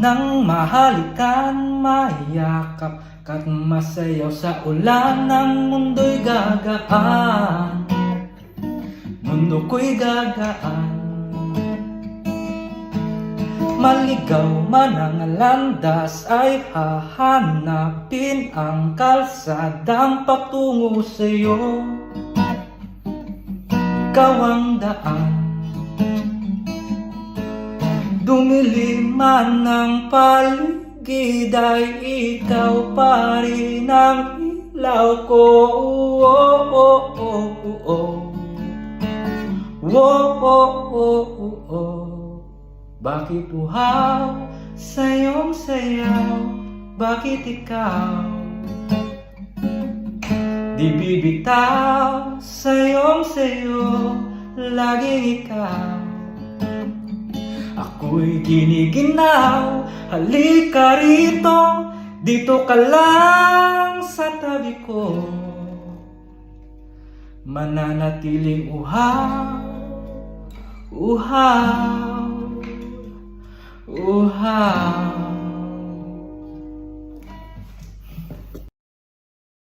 nang mahalikan, maiyakap ka't masayaw sa ulan ng mundo'y gagaan. Mundo ko'y gagaan. Maligaw man ang landas ay hahanapin ang kalsadang patungo sa'yo. Ikaw ang daan. Dumilim man ang paligid ay ikaw pa rin ang ilaw ko. Bakit uhaw sa iyong sayaw? Bakit ikaw di bibitaw sa iyong sayo? Laging ikaw. Ako'y giniginaw, halika rito, dito ka lang sa tabi ko. Mananatiling uhaw, uhaw, uhaw.